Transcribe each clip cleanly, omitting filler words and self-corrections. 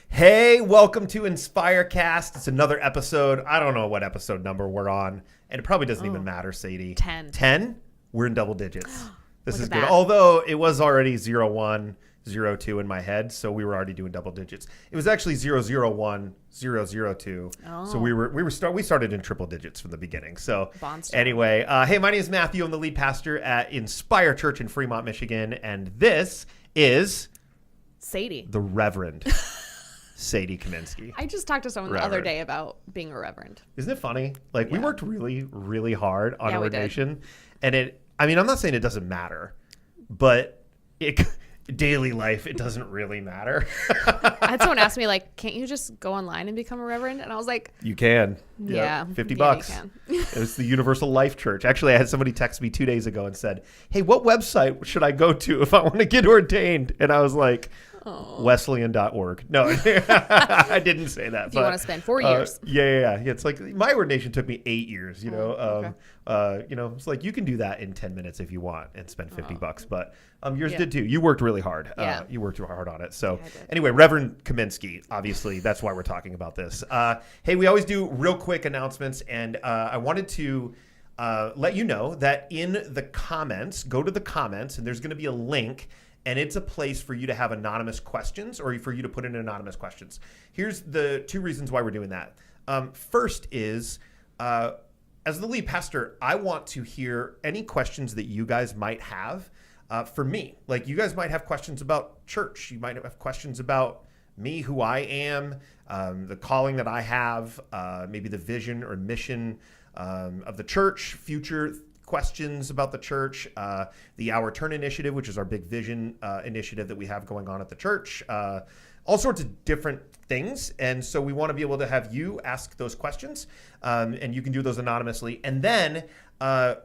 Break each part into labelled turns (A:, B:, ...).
A: Hey, welcome to InspireCast. It's another episode. I don't know what episode number we're on, and it probably doesn't even matter, Sadie.
B: 10.
A: 10? We're in double digits. This
B: Look
A: is
B: at
A: good.
B: that.
A: Although it was already 01, 02 in my head, so we were already doing double digits. It was actually 001, 002. So we started in triple digits from the beginning. So
B: Bonds
A: anyway, hey, my name is Matthew. I'm the lead pastor at Inspire Church in Fremont, Michigan, and this is
B: Sadie.
A: the Reverend Sadie Kaminsky.
B: I just talked to someone the other day about being a reverend.
A: Isn't it funny? Like, we worked really, really hard on
B: Yeah, we did.
A: ordination. And I'm not saying it doesn't matter, but daily life, it doesn't really matter.
B: I had someone ask me, like, can't you just go online and become a reverend? And I was like,
A: You can.
B: yeah.
A: Yep, $50.
B: Yeah, you can.
A: It was the Universal Life Church. Actually, I had somebody text me 2 days ago and said, hey, what website should I go to if I want to get ordained? And I was like, Wesleyan.org. No, I didn't say that.
B: Do you want to spend 4 years?
A: Yeah. It's like my ordination took me 8 years, you know.
B: Okay.
A: It's like you can do that in 10 minutes if you want and spend $50, but yours
B: Yeah.
A: did too. You worked really hard.
B: Yeah.
A: You worked hard on it. So
B: I did.
A: anyway, Reverend Kaminsky, obviously, that's why we're talking about this. Hey, we always do real quick announcements, and I wanted to let you know that in the comments, go to the comments, and there's going to be a link. And it's a place for you to have anonymous questions or for you to put in anonymous questions. Here's the two reasons why we're doing that. First is, as the lead pastor, I want to hear any questions that you guys might have for me. Like, you guys might have questions about church. You might have questions about me, who I am, the calling that I have, maybe the vision or mission of the church, future questions about the church, the Our Turn initiative, which is our big vision initiative that we have going on at the church, all sorts of different things. And so we want to be able to have you ask those questions, and you can do those anonymously. And then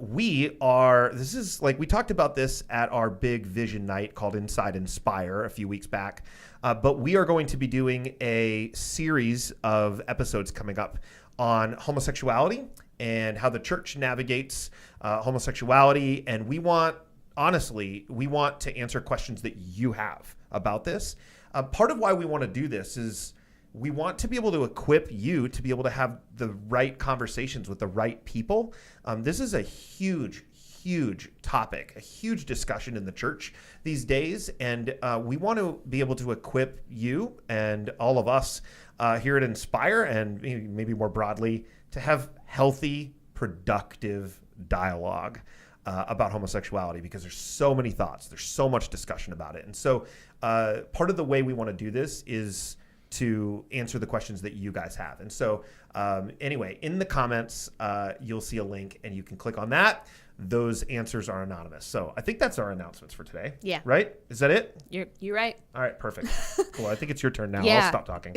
A: we talked about this at our big vision night called Inside Inspire a few weeks back. But we are going to be doing a series of episodes coming up on homosexuality and how the church navigates homosexuality. And we want to answer questions that you have about this. Part of why we want to do this is we want to be able to equip you to be able to have the right conversations with the right people. This is a huge topic, a huge discussion in the church these days. And we want to be able to equip you and all of us here at Inspire, and maybe more broadly, to have healthy, productive dialogue about homosexuality, because there's so many thoughts, there's so much discussion about it. And so part of the way we want to do this is to answer the questions that you guys have. And so anyway, in the comments, you'll see a link and you can click on that. Those answers are anonymous. So I think that's our announcements for today.
B: Yeah.
A: Right? Is that it?
B: You're right.
A: All right, perfect. Cool. I think it's your turn now.
B: Yeah.
A: I'll stop talking.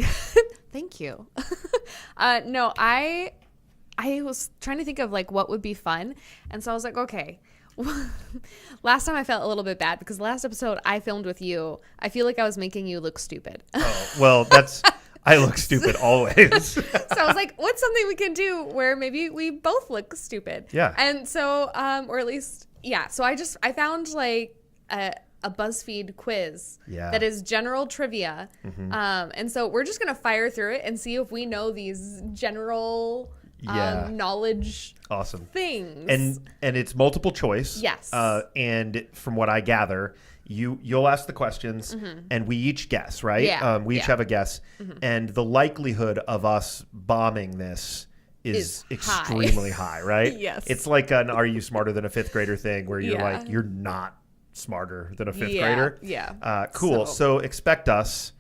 B: Thank you. No, I was trying to think of like what would be fun. And so I was like, okay. Last time I felt a little bit bad because last episode I filmed with you. I feel like I was making you look stupid.
A: Oh, well, I look stupid always.
B: So I was like, what's something we can do where maybe we both look stupid?
A: Yeah.
B: And so, or at least, yeah. So I found like a BuzzFeed quiz that is general trivia. And so we're just going to fire through it and see if we know these general knowledge
A: awesome
B: things.
A: And it's multiple choice.
B: Yes.
A: And from what I gather, you'll ask the questions and we each guess, right?
B: Yeah.
A: We each have a guess. And the likelihood of us bombing this is extremely high, right?
B: Yes.
A: It's like an Are You Smarter Than a Fifth Grader thing where you're
B: Yeah.
A: like, you're not smarter than a fifth grader.
B: Yeah.
A: Cool. So expect us,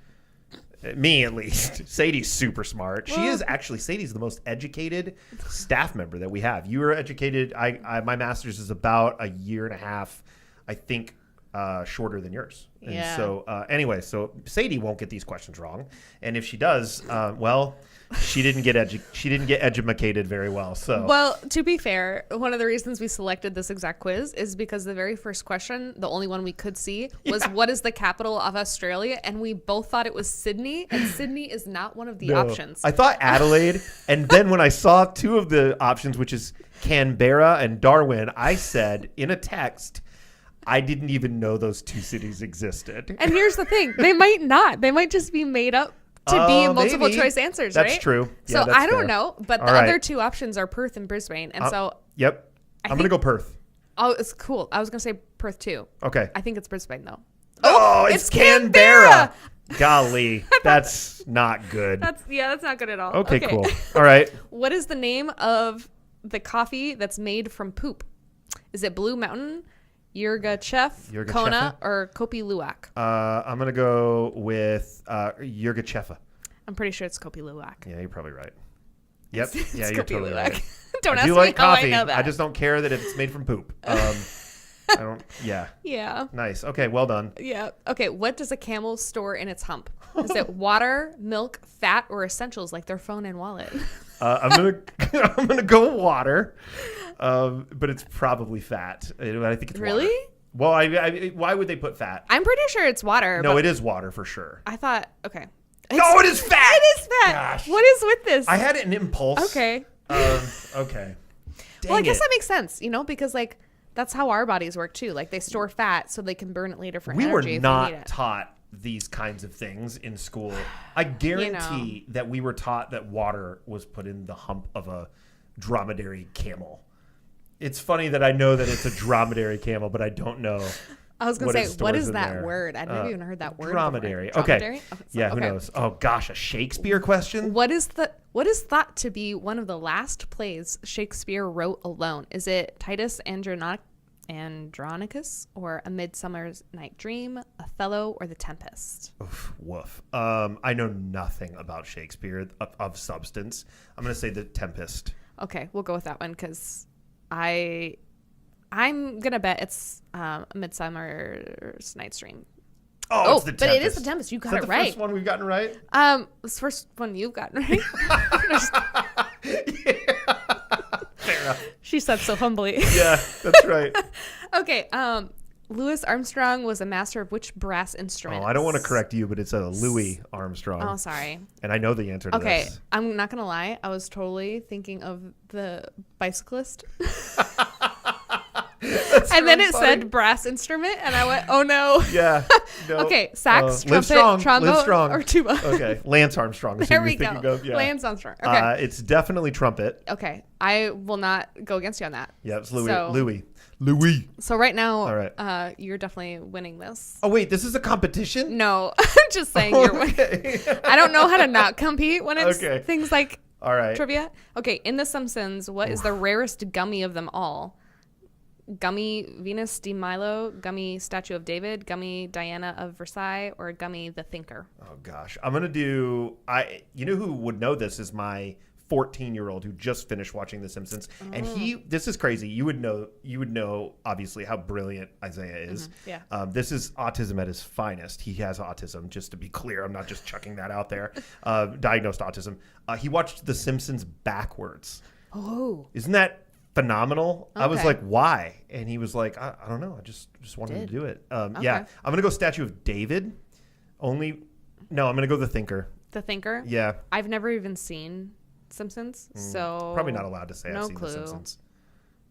A: me at least. Sadie's super smart. Sadie's the most educated staff member that we have. You were educated. My master's is about a year and a half, I think, shorter than yours. And
B: Yeah.
A: so anyway, so Sadie won't get these questions wrong. And if she does, well, she didn't get educated very well. So
B: Well, to be fair, one of the reasons we selected this exact quiz is because the very first question, the only one we could see, was what is the capital of Australia? And we both thought it was Sydney, and Sydney is not one of the options.
A: I thought Adelaide, and then when I saw two of the options, which is Canberra and Darwin, I said in a text, I didn't even know those two cities existed.
B: And here's the thing, they might not. They might just be made up to be multiple
A: maybe.
B: choice answers,
A: That's
B: right?
A: true.
B: So
A: Yeah, that's
B: I don't
A: fair.
B: know, but the
A: All right.
B: other two options are Perth and Brisbane, and so
A: Yep. I'm going to go Perth.
B: oh, it's cool. I was gonna say Perth too.
A: Okay.
B: I think it's Brisbane though.
A: Oh, it's Canberra. Golly, that's not good.
B: That's not good at all.
A: Okay, cool. All right.
B: What is the name of the coffee that's made from poop? Is it Blue Mountain, Yirgacheffe, Kona, or Kopi Luwak?
A: I'm going to go with Yirgacheffe.
B: I'm pretty sure it's Kopi Luwak.
A: Yeah, you're probably right. Yep.
B: It's
A: Yeah, you're
B: Kopi
A: totally
B: Luwak.
A: right.
B: Don't
A: I
B: ask
A: do
B: me
A: like
B: how
A: coffee.
B: I know that.
A: I just don't care that it's made from poop. I don't. Yeah.
B: Yeah.
A: Nice. Okay. Well done.
B: Yeah. Okay. What does a camel store in its hump? Is it water, milk, fat, or essentials like their phone and wallet?
A: I'm gonna go water, but it's probably fat. I think it's
B: Really?
A: Water. Well, why would they put fat?
B: I'm pretty sure it's water.
A: No,
B: but
A: it is water for sure.
B: I thought. Okay.
A: No, it is fat.
B: It is fat.
A: Gosh.
B: What is with this?
A: I had an impulse.
B: Okay.
A: Okay.
B: Well, I guess
A: it.
B: that makes sense, because like that's how our bodies work too. Like they store fat so they can burn it later for
A: We were
B: energy if they need
A: not
B: it.
A: taught these kinds of things in school. I guarantee that we were taught that water was put in the hump of a dromedary camel. It's funny that I know that it's a dromedary camel, but I don't know.
B: I was going
A: what
B: to
A: it
B: say, what
A: stores
B: is
A: in
B: that
A: there.
B: word? I'd never even heard that word
A: Dromedary.
B: before.
A: Okay.
B: Dromedary? Oh,
A: Yeah, who
B: okay.
A: knows? Oh gosh, a Shakespeare question?
B: What is thought to be one of the last plays Shakespeare wrote alone? Is it Titus Andronicus, or A Midsummer's Night Dream, Othello, or The Tempest?
A: Oof, woof. I know nothing about Shakespeare of substance. I'm going to say The Tempest.
B: Okay, we'll go with that one because I'm gonna bet it's A Midsummer's Night's Dream.
A: Oh, it's The Tempest.
B: But it is The Tempest. You got
A: is that
B: it
A: the
B: right.
A: first one we've gotten right?
B: It's the first one you've gotten right.
A: Fair enough.
B: She said so humbly.
A: Yeah, that's right.
B: Okay. Louis Armstrong was a master of which brass instrument?
A: Oh, I don't want to correct you, but it's a Louis Armstrong.
B: Oh, sorry.
A: And I know the answer to
B: Okay,
A: this.
B: I'm not gonna lie. I was totally thinking of the bicyclist. And then it said brass instrument, and I went, "Oh no!"
A: Yeah. No.
B: Okay, sax,
A: Live
B: trumpet,
A: strong,
B: trombone,
A: live strong.
B: or tuba.
A: Okay, Lance Armstrong. Is
B: There
A: who
B: we
A: you're
B: go.
A: thinking of. Yeah.
B: Lance Armstrong. Okay.
A: It's definitely trumpet.
B: Okay, I will not go against you on that.
A: Yeah, it's Louis.
B: So-
A: Louis.
B: So right now,
A: All right.
B: you're definitely winning this.
A: Oh wait, this is a competition.
B: No, I'm just saying you're winning.
A: Okay.
B: I don't know how to not compete when it's
A: Okay.
B: things like
A: All right.
B: trivia. Okay, in The Simpsons, what is the rarest gummy of them all? Gummy Venus de Milo, Gummy Statue of David, Gummy Diana of Versailles, or Gummy the Thinker?
A: Oh gosh, I'm gonna do. You know who would know this is my 14-year-old who just finished watching The Simpsons, and this is crazy. You would know obviously how brilliant Isaiah is.
B: Yeah.
A: This is autism at his finest. He has autism, just to be clear. I'm not just chucking that out there. Diagnosed autism. He watched The Simpsons backwards.
B: Oh,
A: Isn't that phenomenal? I was
B: Okay.
A: like, why? And he was like, I don't know. I just wanted to do it. Yeah. I'm going to go Statue of David. No, I'm going to go The Thinker.
B: the Thinker?
A: Yeah.
B: I've never even seen Simpsons, so
A: Probably not allowed to say
B: no
A: I've seen
B: clue.
A: The Simpsons.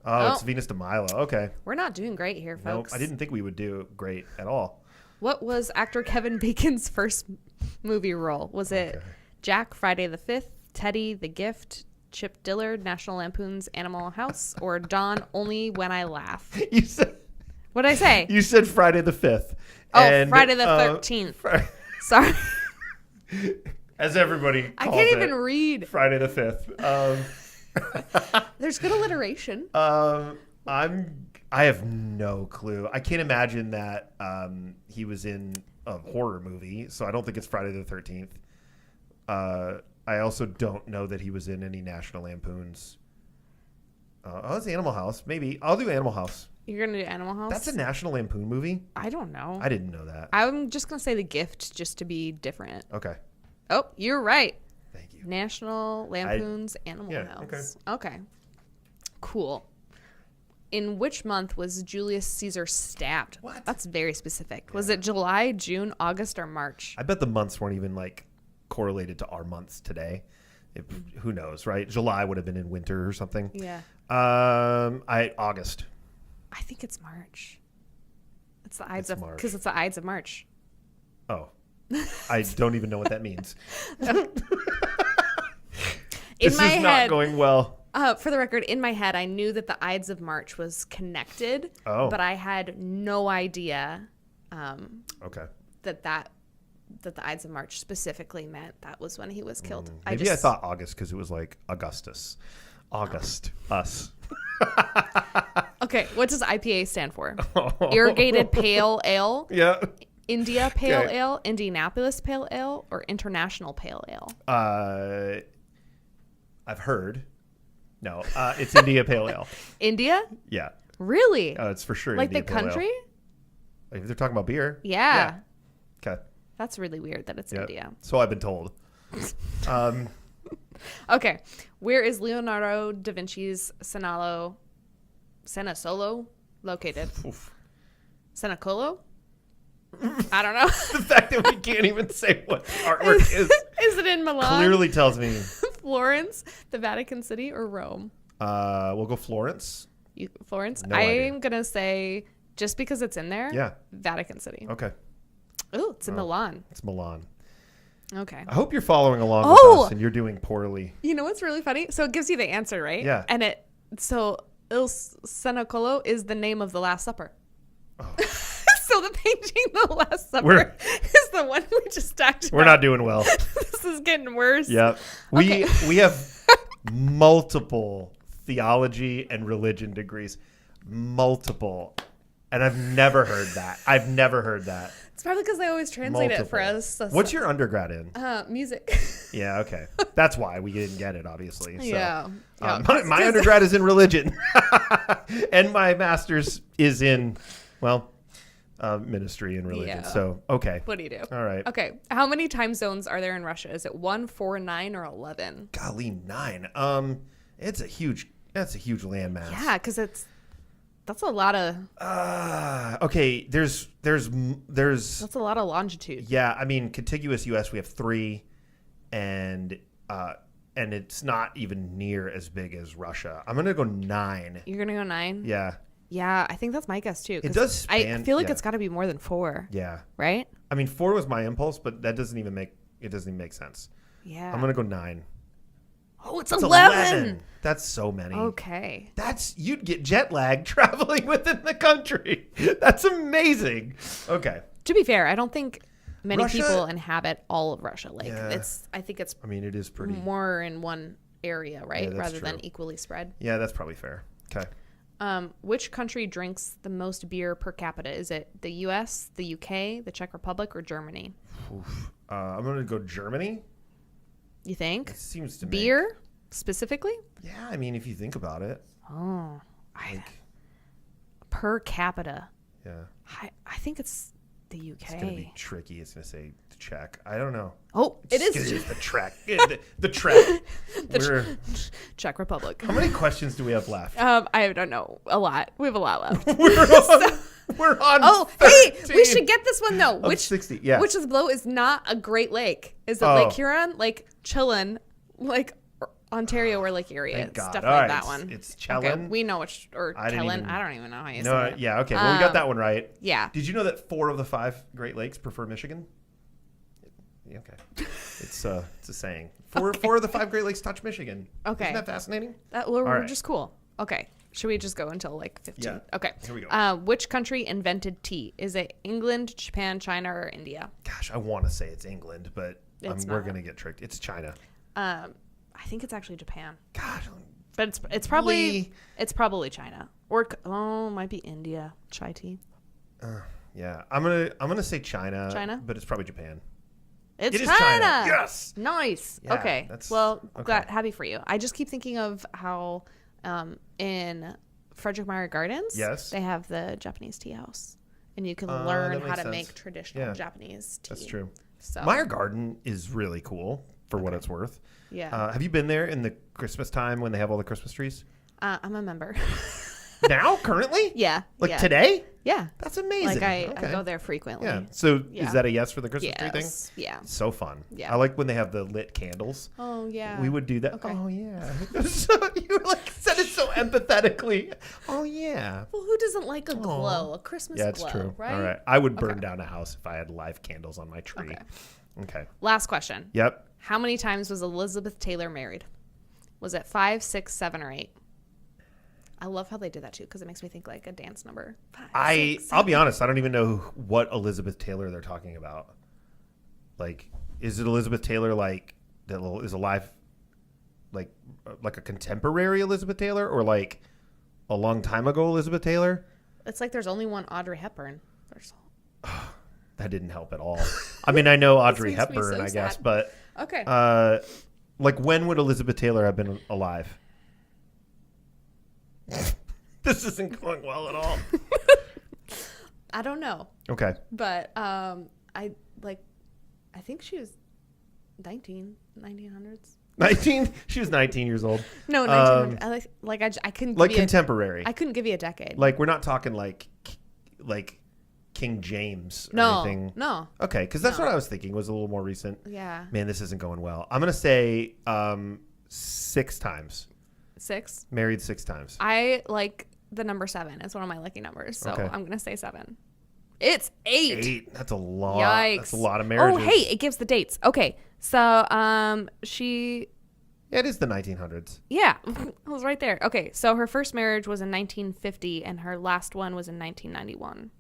A: Oh, it's Venus de Milo. Okay.
B: We're not doing great here,
A: Nope.
B: folks.
A: I didn't think we would do great at all.
B: What was actor Kevin Bacon's first movie role? Was it Jack, Friday the 5th, Teddy, The Gift, Chip Dillard, National Lampoon's Animal House, or Dawn, Only When I Laugh?
A: You said
B: What did I say?
A: you said Friday the 5th.
B: Oh,
A: And,
B: Friday the 13th. Sorry.
A: As everybody
B: I
A: calls
B: can't
A: it,
B: even read.
A: Friday the 5th.
B: There's good alliteration.
A: I have no clue. I can't imagine that he was in a horror movie, so I don't think it's Friday the 13th. I also don't know that he was in any National Lampoons. It's Animal House. Maybe. I'll do Animal House.
B: You're going to do Animal House?
A: That's a National Lampoon movie?
B: I don't know.
A: I didn't know that.
B: I'm just going to say The Gift just to be different.
A: Okay.
B: Oh, you're right.
A: Thank you.
B: National Lampoon's Animal House. Okay. Cool. In which month was Julius Caesar stabbed?
A: What?
B: That's very specific. Was it July, June, August, or March?
A: I bet the months weren't even correlated to our months today. Who knows, right? July would have been in winter or something.
B: Yeah.
A: August.
B: I think it's March. It's the Ides
A: It's
B: of
A: March.
B: because it's the Ides of March.
A: Oh. I don't even know what that means.
B: In
A: This
B: my
A: is
B: head,
A: not going well.
B: for the record, in my head, I knew that the Ides of March was connected, but I had no idea
A: Okay.
B: that the Ides of March specifically meant that was when he was killed.
A: Maybe I thought August because it was like Augustus. August. Us.
B: Okay, what does IPA stand for? Irrigated Pale Ale,
A: Yeah.
B: India Pale
A: Okay.
B: Ale, Indianapolis Pale Ale, or International Pale Ale?
A: I've heard. No, it's India Pale Ale.
B: India?
A: Yeah.
B: Really?
A: It's for sure
B: Like
A: India
B: the
A: Pale Ale.
B: country?
A: Like if they're talking about beer.
B: Yeah.
A: Okay.
B: That's really weird that it's India.
A: So I've been told.
B: Okay. Where is Leonardo da Vinci's Cenacolo located?
A: Oof.
B: Cenacolo? I don't know.
A: The fact that we can't even say what the artwork is
B: Is it in Milan,
A: clearly tells me.
B: Florence, the Vatican City, or Rome?
A: We'll go Florence.
B: Florence?
A: No idea.
B: I'm going to say, just because it's in there,
A: Yeah.
B: Vatican City.
A: Okay.
B: Oh, it's in Milan.
A: It's Milan.
B: Okay.
A: I hope you're following along
B: Oh!
A: with us and you're doing poorly.
B: You know what's really funny? So it gives you the answer, right?
A: Yeah.
B: And Il Cenacolo is the name of the Last Supper.
A: Oh.
B: So the painting, the Last Supper,
A: We're-
B: is the one we just talked about.
A: We're not doing well.
B: This is getting worse.
A: Yeah.
B: Okay.
A: We have multiple theology and religion degrees. Multiple. And I've never heard that. I've never heard that.
B: It's probably because they always translate it for
A: Multiple.
B: us. So-
A: What's your undergrad in?
B: music?
A: Yeah, okay. That's why we didn't get it, obviously. So,
B: Yeah.
A: my undergrad is in religion. And my master's is in, ministry and religion.
B: Yeah.
A: So, okay.
B: What do you do?
A: All right.
B: Okay. How many time zones are there in Russia? Is it 1, 4, 9, or 11?
A: Golly, 9. That's a huge landmass.
B: Yeah, because that's a lot of
A: Okay, there's
B: that's a lot of longitude.
A: yeah, I mean contiguous US we have 3 and it's not even near as big as Russia. I'm going to go 9.
B: You're gonna go 9?
A: Yeah.
B: Yeah, I think that's my guess too. 'cause
A: It does
B: I
A: span-
B: feel like
A: yeah.
B: it's got to be more than 4,
A: Yeah.
B: right?
A: I mean 4 was my impulse, but that doesn't even make sense.
B: Yeah.
A: I'm going to go 9.
B: Oh, it's
A: That's
B: 11.
A: That's so many.
B: Okay.
A: You'd get jet lag traveling within the country. That's amazing. Okay.
B: To be fair, I don't think many
A: Russia-
B: people inhabit all of Russia. Like
A: Yeah.
B: I think it's
A: I mean, it is pretty.
B: more in one area, right?
A: that's
B: Rather
A: true.
B: than equally spread.
A: Yeah, that's probably fair. Okay.
B: Which country drinks the most beer per capita? Is it the U.S., the U.K., the Czech Republic, or Germany?
A: Oof. I'm going to go Germany.
B: You think?
A: It seems to
B: Beer specifically?
A: Yeah, I mean, if you think about it.
B: Oh,
A: Like,
B: per capita.
A: yeah.
B: I think it's the UK.
A: It's going to be tricky. It's going to say the Czech. I don't know.
B: Oh, it
A: It's
B: is
A: the Trek. The Trek.
B: Czech Republic.
A: How many questions do we have left?
B: I don't know. A lot. We have a lot left.
A: We're on
B: Oh, hey,
A: 13
B: we should get this one though.
A: of 60. Yeah.
B: Which is below is not a Great Lake. Is it
A: Oh.
B: Lake Huron, Lake Chillon, Lake Ontario, or Lake Erie?
A: Thank
B: It's
A: God.
B: definitely
A: All right,
B: that one.
A: It's
B: Okay,
A: Chelon.
B: we know which, or
A: I didn't
B: Kellen.
A: even-
B: I don't even know how you
A: No,
B: say it.
A: yeah, okay. Well, we got that one right.
B: Yeah.
A: Did you know that 4 of the 5 Great Lakes prefer Michigan? Yeah, okay. It's a saying. Four of the 5 Great Lakes touch Michigan.
B: Okay.
A: Isn't that fascinating?
B: We're
A: right.
B: just cool. Okay. Should we just go until like 15?
A: Yeah.
B: Okay.
A: Here we go.
B: Which country invented tea? Is it England, Japan, China, or India?
A: Gosh, I want to say it's England, but
B: It's
A: we're
B: not.
A: going to get tricked. It's China.
B: I think it's actually Japan.
A: God.
B: But it's probably
A: Really?
B: China or it might be India chai tea.
A: Yeah. I'm gonna say China.
B: China?
A: But it's probably Japan.
B: It's
A: It is
B: China.
A: China. Yes.
B: Nice.
A: Yeah,
B: Okay.
A: that's-
B: Well,
A: okay.
B: glad happy for you. I just keep thinking of how in Frederick Meyer Gardens,
A: Yes.
B: they have the Japanese tea house, and you can
A: that
B: learn
A: makes
B: how to
A: sense.
B: make traditional
A: Yeah.
B: Japanese tea.
A: That's true.
B: So
A: Meyer Garden is really cool for what it's worth.
B: yeah,
A: Have you been there in the Christmas time when they have all the Christmas trees?
B: I'm a member.
A: Now, currently?
B: Yeah.
A: Like
B: yeah.
A: today?
B: Yeah.
A: That's amazing.
B: Like I
A: Okay.
B: go there frequently.
A: Yeah. So
B: Yeah.
A: is that a yes for the Christmas tree thing?
B: Yes. Yeah.
A: So fun.
B: Yeah.
A: I like when they have the lit candles.
B: Oh yeah.
A: We would do that.
B: Okay.
A: Oh yeah. So, you like said it so empathetically. Oh yeah.
B: Well, who doesn't like a glow, a Christmas
A: Yeah, it's
B: glow,
A: true.
B: right?
A: All right. I would burn
B: Okay.
A: down a house if I had live candles on my tree.
B: Okay.
A: Okay.
B: Last question.
A: Yep.
B: How many times was Elizabeth Taylor married? Was it 5, 6, 7, or 8? I love how they did that too because it makes me think like a dance number. 5, 6, 7.
A: I'll be honest. I don't even know what Elizabeth Taylor they're talking about. Like, is it Elizabeth Taylor like that is alive, like a contemporary Elizabeth Taylor, or like a long time ago Elizabeth Taylor?
B: It's like there's only one Audrey Hepburn.
A: That didn't help at all. I mean, I know Audrey
B: makes me
A: Hepburn,
B: so
A: I guess,
B: sad.
A: but
B: Okay.
A: like when would Elizabeth Taylor have been alive? This isn't going well at all.
B: I don't know,
A: Okay.
B: but I think she was 1900s.
A: 19. She was 19 years old.
B: No, 1900. I couldn't
A: Like
B: give you
A: contemporary.
B: I couldn't give you a decade.
A: Like we're not talking like King James or
B: no,
A: anything.
B: no.
A: Okay, because that's
B: No.
A: what I was thinking was a little more recent.
B: Yeah.
A: Man, this isn't going well. I'm gonna say 6 times.
B: 6.
A: Married 6 times.
B: I like the number 7. It's one of my lucky numbers, so
A: Okay.
B: I'm gonna say 7. It's 8.
A: 8. That's a lot.
B: Yikes.
A: That's a lot of marriages.
B: Oh, hey, it gives the dates. Okay, so she.
A: Yeah, it is the 1900s.
B: Yeah, I was right there. Okay, so her first marriage was in 1950, and her last one was in 1991.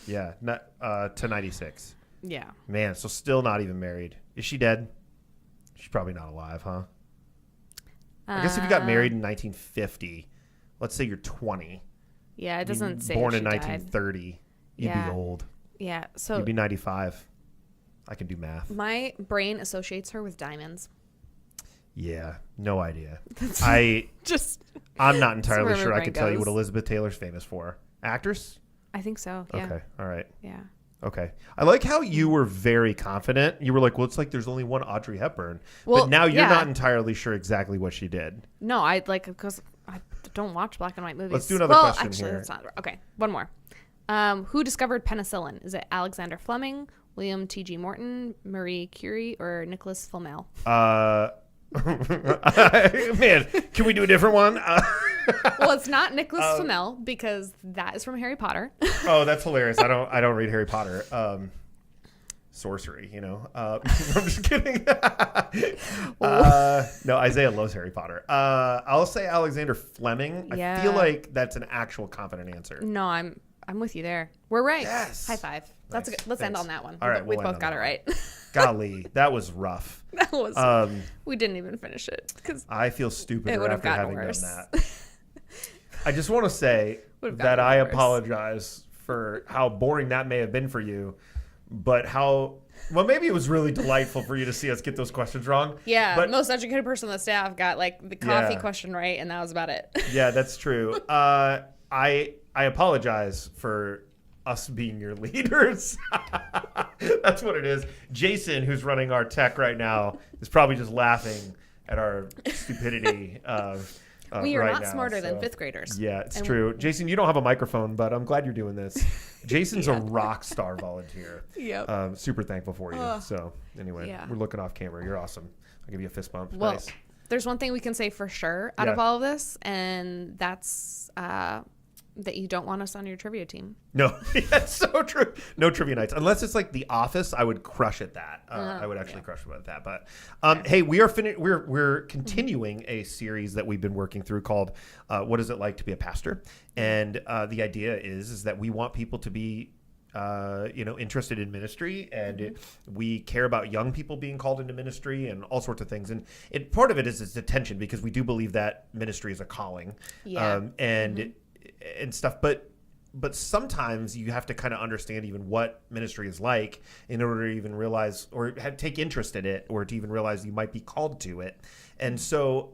A: Yeah, not to 96.
B: Yeah.
A: Man, so still not even married. Is she dead? She's probably not alive, huh? I guess if you got married in 1950, let's say you're 20.
B: Yeah, it doesn't say
A: born
B: if
A: in
B: she died.
A: 1930. You'd
B: Yeah.
A: be old.
B: Yeah, so
A: You'd be 95. I can do math.
B: my brain associates her with diamonds.
A: Yeah, no idea.
B: Just
A: I'm not entirely
B: where my
A: sure I
B: brain
A: could tell you
B: goes.
A: what Elizabeth Taylor's famous for. Actress?
B: I think so. Yeah.
A: Okay, all right.
B: Yeah.
A: Okay. I like how you were very confident. You were like, well, it's like there's only one Audrey Hepburn.
B: Well,
A: but now you're
B: yeah.
A: not entirely sure exactly what she did.
B: No, I like because I don't watch black and white movies.
A: Let's do another question
B: actually,
A: here.
B: That's not okay. One more. Who discovered penicillin? Is it Alexander Fleming, William T.G. Morton, Marie Curie, or Nicholas Flamel?
A: Man, can we do a different one?
B: Well, it's not Nicholas Flamel because that is from Harry Potter.
A: Oh, that's hilarious. I don't read Harry Potter. Sorcery, you know. I'm just kidding. No, Isaiah loves Harry Potter. I'll say Alexander Fleming.
B: Yeah.
A: I feel like that's an actual confident answer.
B: No, I'm with you there. We're right.
A: Yes.
B: High five. That's
A: Nice.
B: a good. Let's end
A: Thanks.
B: on that one.
A: All right,
B: we
A: we'll end
B: both
A: on
B: got
A: that
B: it right.
A: Golly, that was rough.
B: That was. We didn't even finish it because
A: I feel stupid
B: It would have
A: after
B: gotten
A: having
B: worse.
A: done that. I just want to say
B: Would have
A: that
B: gotten
A: I
B: worse.
A: apologize for how boring that may have been for you, but well, maybe it was really delightful for you to see us get those questions wrong.
B: yeah,
A: but
B: most educated person on the staff got like the coffee
A: Yeah.
B: question right, and that was about it.
A: yeah, that's true. I apologize for us being your leaders. That's what it is. Jason, who's running our tech right now, is probably just laughing at our stupidity.
B: We are
A: right
B: not
A: now,
B: smarter than
A: so.
B: fifth graders.
A: Yeah, it's
B: And-
A: true. Jason, you don't have a microphone, but I'm glad you're doing this. Jason's
B: Yeah.
A: a rock star volunteer.
B: Yep.
A: Super thankful for you.
B: Ugh.
A: So anyway,
B: Yeah.
A: we're looking off camera. You're awesome. I'll give you a fist bump.
B: Well,
A: Nice.
B: there's one thing we can say for sure out of
A: Yeah.
B: all of this, and that's that you don't want us on your trivia team.
A: No, that's so true. No trivia nights, unless it's like The Office. I would crush at that. I would actually crush at that. But hey, we are we're continuing a series that we've been working through called "What Is It Like to Be a Pastor?" And the idea is that we want people to be interested in ministry, and we care about young people being called into ministry and all sorts of things. And part of it is its attention, because we do believe that ministry is a calling.
B: Yeah.
A: And stuff, but sometimes you have to kind of understand even what ministry is like in order to even realize or take interest in it, or to even realize you might be called to it. And so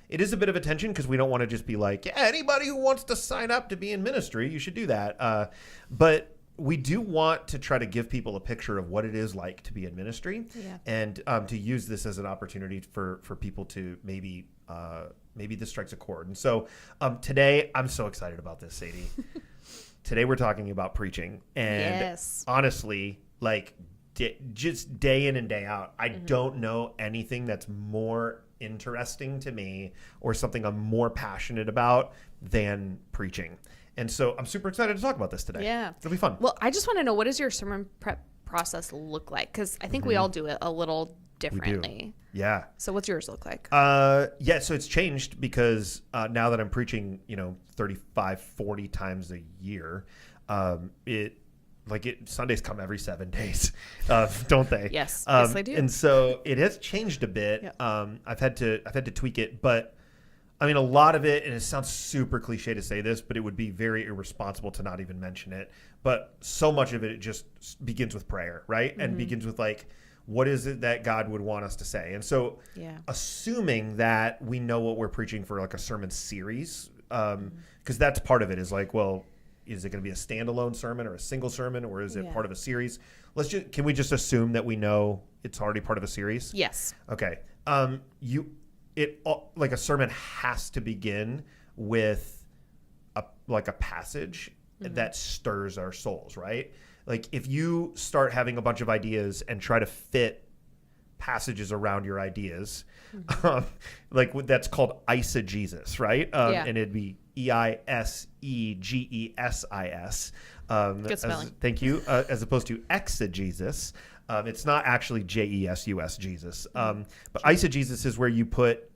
A: it is a bit of a tension, because we don't want to just be like, yeah, anybody who wants to sign up to be in ministry, you should do that. But we do want to try to give people a picture of what it is like to be in ministry, and to use this as an opportunity for people to maybe this strikes a chord. And so today, I'm so excited about this, Sadie. Today we're talking about preaching, and honestly, like just day in and day out, I don't know anything that's more interesting to me or something I'm more passionate about than preaching. And so I'm super excited to talk about this today.
B: Yeah.
A: It'll be fun.
B: Well, I just want to know, what is your sermon prep process look like? Because I think we all do it a little differently.
A: Yeah.
B: So what's yours look like?
A: Yeah, so it's changed because now that I'm preaching, 35, 40 times a year, Sundays come every 7 days, don't they?
B: Yes, yes, they do.
A: And so it has changed a bit.
B: Yep.
A: I've had to tweak it, but I mean, a lot of it, and it sounds super cliche to say this, but it would be very irresponsible to not even mention it. But so much of it just begins with prayer, right? And begins with what is it that God would want us to say? And so assuming that we know what we're preaching for a sermon series, because that's part of it is is it going to be a standalone sermon or a single sermon, or is it part of a series? Can we just assume that we know it's already part of a series?
B: Yes.
A: Okay. A sermon has to begin with a passage that stirs our souls, right? If you start having a bunch of ideas and try to fit passages around your ideas, that's called eisegesis, right? And it'd be EISEGESIS.
B: Good spelling.
A: Thank you. As opposed to exegesis. It's not actually JESUS, Jesus. But eisegesis is where you put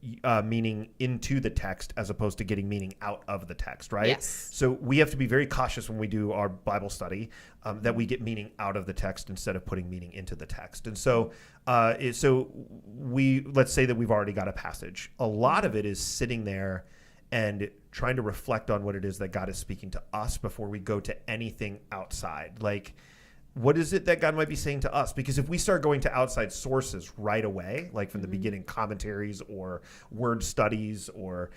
A: meaning into the text as opposed to getting meaning out of the text, right?
B: Yes.
A: So we have to be very cautious when we do our Bible study that we get meaning out of the text instead of putting meaning into the text. And so let's say that we've already got a passage. A lot of it is sitting there and trying to reflect on what it is that God is speaking to us before we go to anything outside. What is it that God might be saying to us? Because if we start going to outside sources right away, from the beginning, commentaries or word studies or,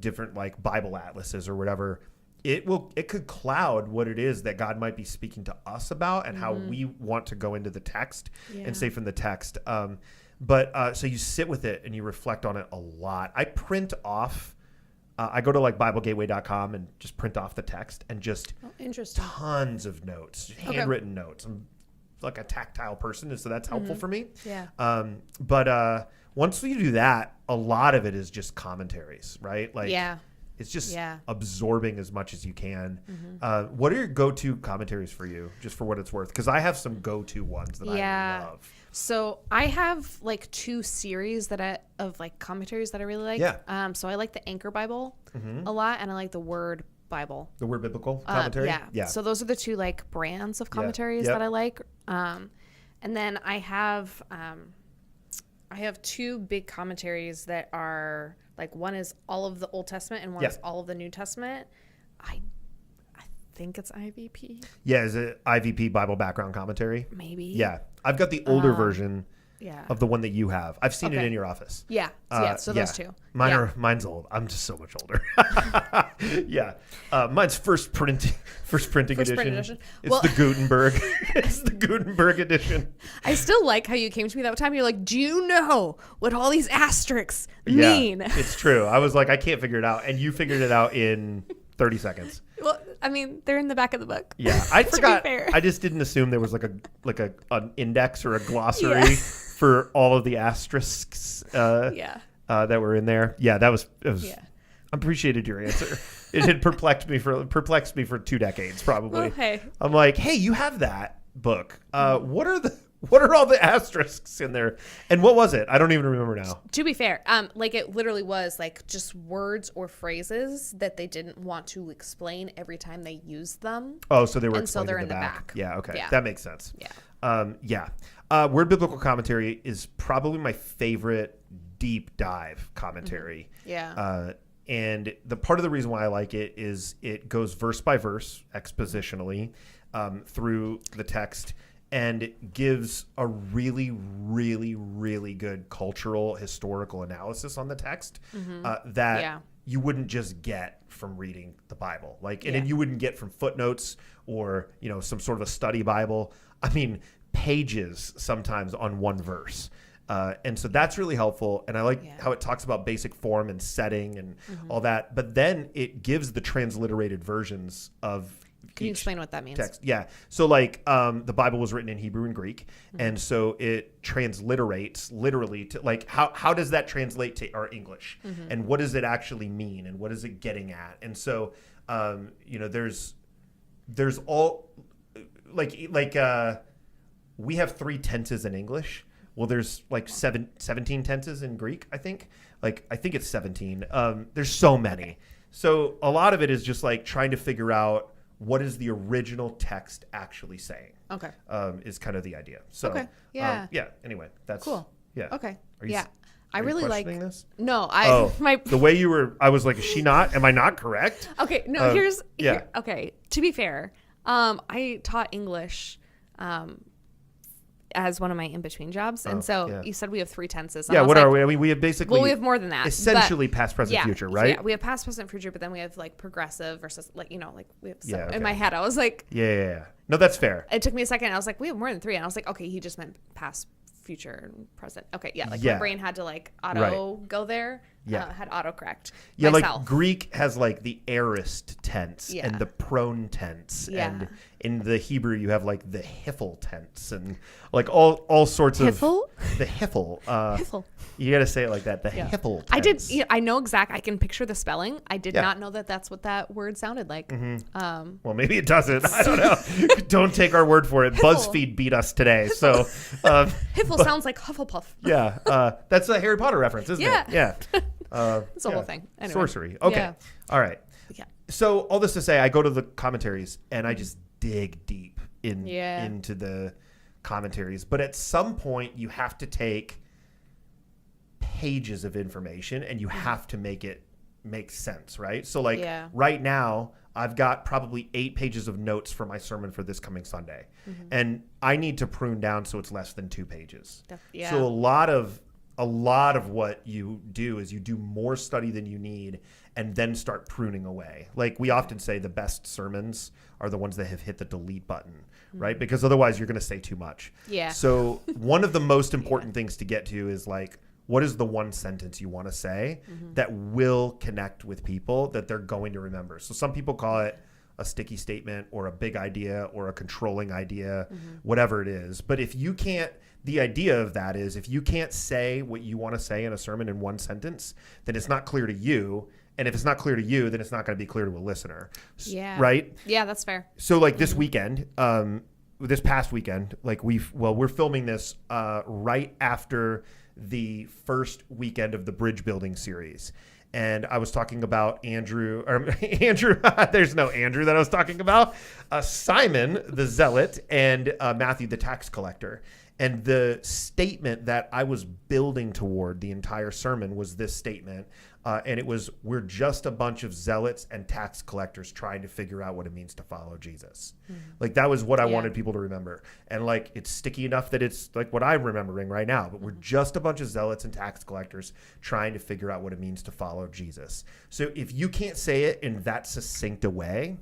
A: different Bible atlases or whatever, it could cloud what it is that God might be speaking to us about and how we want to go into the text and say from the text. So you sit with it and you reflect on it a lot. I print off. I go to BibleGateway.com and just print off the text and just tons of notes, handwritten notes. I'm a tactile person, so that's helpful for me.
B: Yeah.
A: But once you do that, a lot of it is just commentaries, right? It's just absorbing as much as you can. What are your go-to commentaries for you, just for what it's worth? Because I have some go-to ones that I love.
B: So I have 2 series of commentaries that I really like.
A: Yeah.
B: So I like the Anchor Bible a lot, and I like the Word Bible.
A: The Word Biblical commentary?
B: Yeah. So those are the 2 brands of commentaries that I like. And then I have 2 big commentaries that are one is all of the Old Testament and one is all of the New Testament. I think it's IVP.
A: Yeah, is it IVP, Bible Background Commentary?
B: Maybe.
A: Yeah. I've got the older version of the one that you have. I've seen it in your office.
B: Yeah. So those 2.
A: Mine's old. I'm just so much older. Yeah. Mine's first printing edition. It's the Gutenberg. It's the Gutenberg edition.
B: I still like how you came to me that time. You're like, do you know what all these asterisks mean?
A: It's true. I was like, I can't figure it out. And you figured it out in 30 seconds.
B: Well, I mean, they're in the back of the book.
A: Yeah, I forgot.
B: To be fair.
A: I just didn't assume there was an index or a glossary for all of the asterisks that were in there. Yeah, that was. I appreciated your answer. It had perplexed me for 2 decades probably.
B: Well, hey.
A: I'm like, hey, you have that book. What are all the asterisks in there? And what was it? I don't even remember now.
B: To be fair, it literally was just words or phrases that they didn't want to explain every time they used them.
A: Oh, so they were
B: and so they're
A: in
B: the back.
A: Yeah, okay.
B: Yeah.
A: That makes sense.
B: Yeah.
A: Word Biblical Commentary is probably my favorite deep dive commentary.
B: Yeah.
A: And the part of the reason why I like it is it goes verse by verse expositionally through the text and gives a really, really, really good cultural historical analysis on the text that you wouldn't just get from reading the Bible. And you wouldn't get from footnotes or, some sort of a study Bible. I mean, pages sometimes on one verse. And so that's really helpful. And I like how it talks about basic form and setting and all that. But then it gives the transliterated versions of
B: Can you explain what that means?
A: Text. Yeah. So the Bible was written in Hebrew and Greek. And so it transliterates literally to how does that translate to our English? And what does it actually mean? And what is it getting at? And so, there's all we have 3 tenses in English. Well, there's like 17 tenses in Greek, I think. Like, I think it's 17. There's so many. So a lot of it is just like trying to figure out what is the original text actually saying.
B: Okay.
A: Is kind of the idea. So,
B: okay. Yeah.
A: Anyway, that's
B: cool.
A: Yeah.
B: Okay.
A: Are you,
B: I really like
A: this.
B: No,
A: the way you were. I was like, is she not? Am I not correct?
B: Okay. No.
A: Yeah.
B: Okay. To be fair, I taught English, as one of my in-between jobs, and so you said we have 3 tenses.
A: Yeah. What are we? I mean, we have basically.
B: Well, we have more than that.
A: Essentially, past, present, future, right?
B: Yeah. We have past, present, future, but then we have like progressive versus like like we have.
A: Okay.
B: In my head, I was like.
A: Yeah. No, that's fair.
B: It took me a second. I was like, we have more than 3, and I was like, okay, he just meant past, future, and present. Okay, yeah. Like my brain had to like auto go there.
A: Yeah.
B: Had autocorrect.
A: Yeah,
B: myself.
A: like Greek has like the aorist tense and the prone tense, and in the Hebrew you have like the hiphil tense and like all sorts of the hiphil.
B: Hiphil.
A: You got to say it like that. The hiphil tense.
B: I did. I know exact. I can picture the spelling. I did not know that that's what that word sounded like.
A: Mm-hmm. Well, maybe it doesn't. I don't know. Don't take our word for it. Hiphil. BuzzFeed beat us today. So
B: hiphil sounds like Hufflepuff.
A: Yeah, that's a Harry Potter reference, isn't it? Yeah.
B: It's a whole thing. Anyway.
A: Sorcery. Okay. Yeah. All right.
B: Yeah.
A: So all this to say, I go to the commentaries and I just dig deep into the commentaries. But at some point, you have to take pages of information and you have to make it make sense, right? So like right now, I've got probably 8 pages of notes for my sermon for this coming Sunday. And I need to prune down so it's less than 2 pages. So a lot of what you do is you do more study than you need and then start pruning away. Like we often say the best sermons are the ones that have hit the delete button, right? Because otherwise you're going to say too much.
B: Yeah.
A: So one of the most important things to get to is like, what is the one sentence you want to say that will connect with people that they're going to remember? So some people call it a sticky statement or a big idea or a controlling idea, whatever it is. But if you can't, the idea of that is if you can't say what you want to say in a sermon in one sentence, then it's not clear to you. And if it's not clear to you, then it's not going to be clear to a listener.
B: Yeah.
A: Right?
B: Yeah, that's fair.
A: So like this weekend, this past weekend, like we're filming this right after the first weekend of the bridge building series. And I was talking about Andrew, there's no Andrew that I was talking about, Simon, the zealot, and Matthew, the tax collector. And the statement that I was building toward the entire sermon was this statement. And it was, we're just a bunch of zealots and tax collectors trying to figure out what it means to follow Jesus. Like that was what I wanted people to remember. And like, it's sticky enough that it's like what I'm remembering right now, but we're just a bunch of zealots and tax collectors trying to figure out what it means to follow Jesus. So if you can't say it in that succinct a way,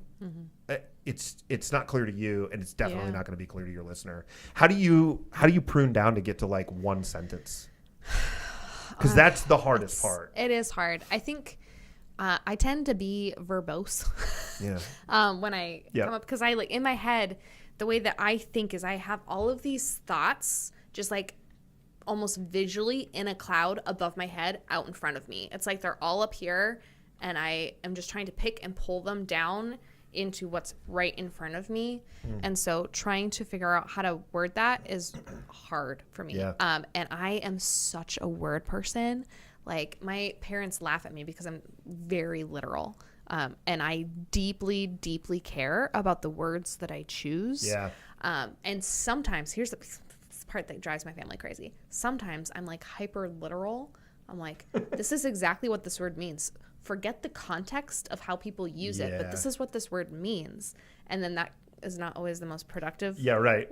A: it's not clear to you, and it's definitely not going to be clear to your listener. How do you prune down to get to like one sentence? Because that's the hardest part.
B: It is hard. I think I tend to be verbose. When I come up, because I like in my head, the way that I think is I have all of these thoughts just like almost visually in a cloud above my head out in front of me. It's like they're all up here, and I am just trying to pick and pull them down into what's right in front of me. And so trying to figure out how to word that is hard for me. And I am such a word person. Like my parents laugh at me because I'm very literal. And I deeply, deeply care about the words that I choose. And sometimes here's the part that drives my family crazy. Sometimes I'm like hyper literal. I'm like, this is exactly what this word means. Forget the context of how people use it, but this is what this word means. And then that is not always the most productive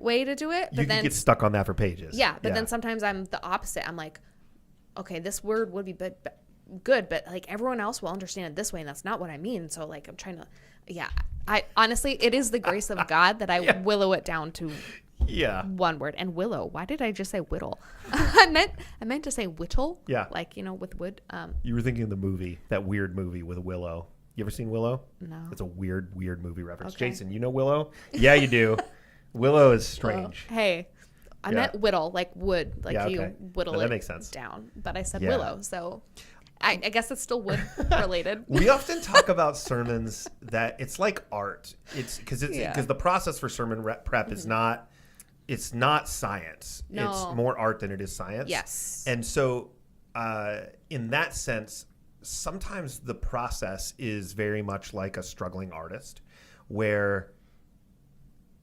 B: way to do it. But
A: you can get stuck on that for pages.
B: But then sometimes I'm the opposite. I'm like, okay, this word would be good, but like everyone else will understand it this way, and that's not what I mean. So like I'm trying to, I honestly, it is the grace of God that I willow it down to one word. And willow, why did I just say whittle? I meant to say whittle. Like, with wood.
A: You were thinking of the movie, that weird movie with Willow. You ever seen Willow?
B: No.
A: It's a weird movie reference. Okay. Jason, you know Willow? Yeah, you do. Willow is strange.
B: Hey, I meant whittle, like wood, like you whittle
A: that
B: it
A: makes sense.
B: down. But I said willow, so I guess it's still wood related.
A: We often talk about sermons that it's like art. It's because the process for sermon prep is not it's not science.
B: No.
A: It's more art than it is science.
B: Yes.
A: And so in that sense, sometimes the process is very much like a struggling artist, where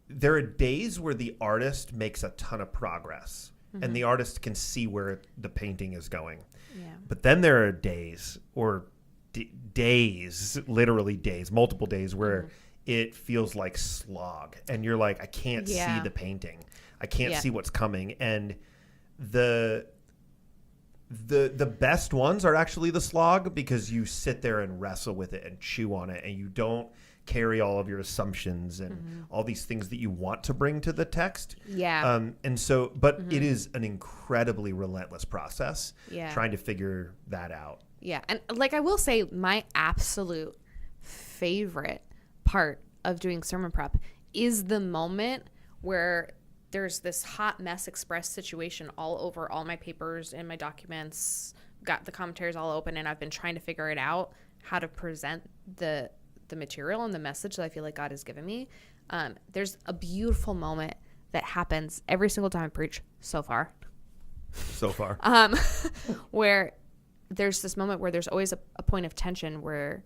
A: there are days where the artist makes a ton of progress and the artist can see where the painting is going.
B: Yeah.
A: But then there are days or days, literally days, multiple days where it feels like slog and you're like, I can't see the painting. I can't see what's coming. And the best ones are actually the slog, because you sit there and wrestle with it and chew on it, and you don't carry all of your assumptions and all these things that you want to bring to the text.
B: Yeah.
A: And so, but it is an incredibly relentless process trying to figure that out.
B: Yeah. And like, I will say my absolute favorite part of doing sermon prep is the moment where there's this hot mess express situation all over all my papers and my documents, got the commentaries all open, and I've been trying to figure it out, how to present the material and the message that I feel like God has given me. There's a beautiful moment that happens every single time I preach so far. Where there's this moment where there's always a point of tension where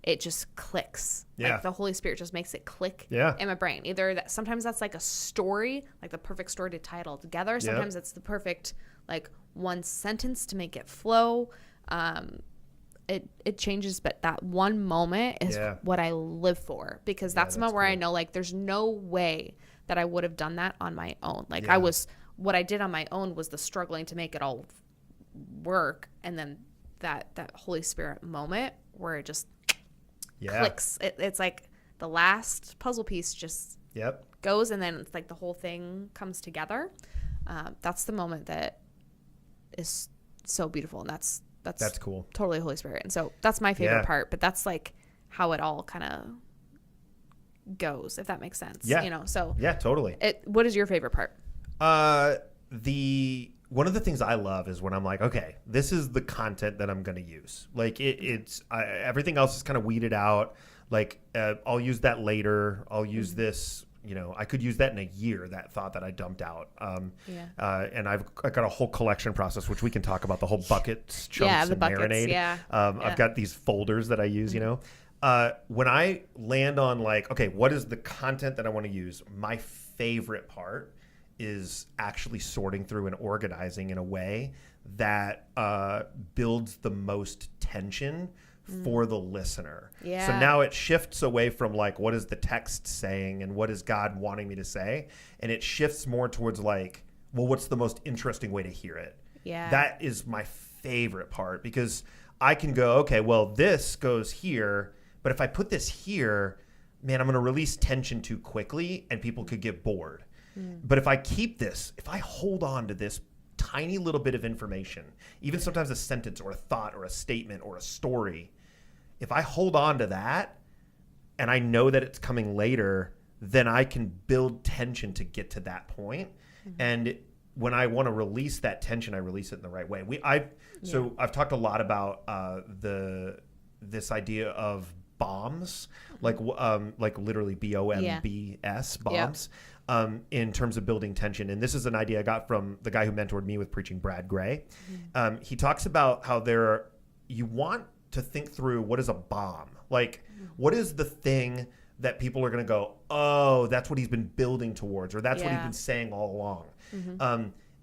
B: it just clicks.
A: Yeah.
B: Like the Holy Spirit just makes it click
A: in
B: my brain. Either that, sometimes that's like a story, like the perfect story to tie it all together. Sometimes it's the perfect like one sentence to make it flow. It changes, but that one moment is what I live for, because that's the moment where I know like there's no way that I would have done that on my own. Like what I did on my own was the struggling to make it all work, and then that Holy Spirit moment where it just clicks. It's like the last puzzle piece just goes, and then it's like the whole thing comes together. That's the moment that is so beautiful, and that's
A: cool.
B: Totally Holy Spirit. And so that's my favorite part, but that's like how it all kind of goes, if that makes sense. You know, so
A: totally.
B: What is your favorite part?
A: One of the things I love is when I'm like, okay, this is the content that I'm going to use. Like everything else is kind of weeded out. Like I'll use that later. I'll use this. You know, I could use that in a year, that thought that I dumped out. And I've got a whole collection process, which we can talk about, the whole buckets, chunks, and marinade. I've got these folders that I use, you know. When I land on like, okay, what is the content that I want to use? My favorite part is actually sorting through and organizing in a way that builds the most tension for the listener. So now it shifts away from like, what is the text saying and what is God wanting me to say? And it shifts more towards like, well, what's the most interesting way to hear it? That is my favorite part, because I can go, okay, well, this goes here, but if I put this here, man, I'm going to release tension too quickly and people could get bored. But if I keep this, if I hold on to this tiny little bit of information, even sometimes a sentence or a thought or a statement or a story, if I hold on to that and I know that it's coming later, then I can build tension to get to that point. And when I want to release that tension, I release it in the right way. So I've talked a lot about this idea of bombs, like literally BOMBS, bombs. In terms of building tension. And this is an idea I got from the guy who mentored me with preaching, Brad Gray. He talks about how you want to think through, what is a bomb? Like, what is the thing that people are going to go, oh, that's what he's been building towards, or that's what he's been saying all along.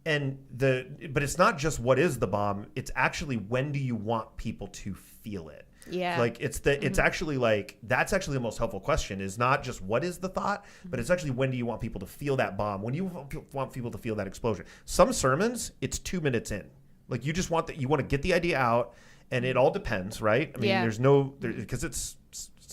A: But it's not just what is the bomb, it's actually when do you want people to feel it? Like it's actually like, that's actually the most helpful question, is not just what is the thought, but it's actually when do you want people to feel that bomb? When you want people to feel that explosion? Some sermons, it's 2 minutes in. Like you just want you want to get the idea out, and it all depends, right? I mean, because it's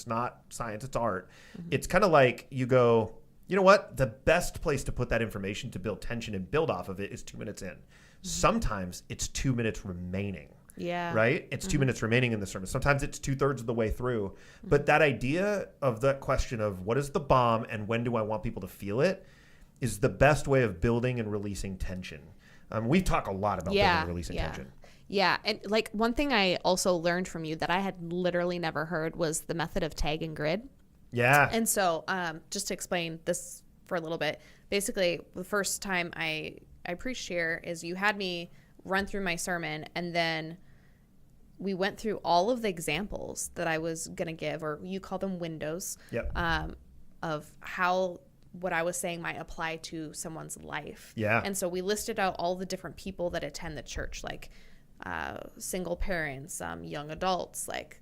A: not science, it's art. It's kind of like you go, you know what? The best place to put that information to build tension and build off of it is 2 minutes in. Sometimes it's 2 minutes remaining. Right? It's 2 minutes remaining in the sermon. Sometimes it's 2/3 of the way through. But that idea of that question of what is the bomb and when do I want people to feel it is the best way of building and releasing tension. We talk a lot about building and releasing tension.
B: Yeah. And like one thing I also learned from you that I had literally never heard was the method of tag and grid. And so just to explain this for a little bit, basically the first time I preached here is you had me run through my sermon, and then we went through all of the examples that I was going to give, or you call them windows,
A: Yep.
B: Of how what I was saying might apply to someone's life.
A: Yeah.
B: And so we listed out all the different people that attend the church, like single parents, young adults, like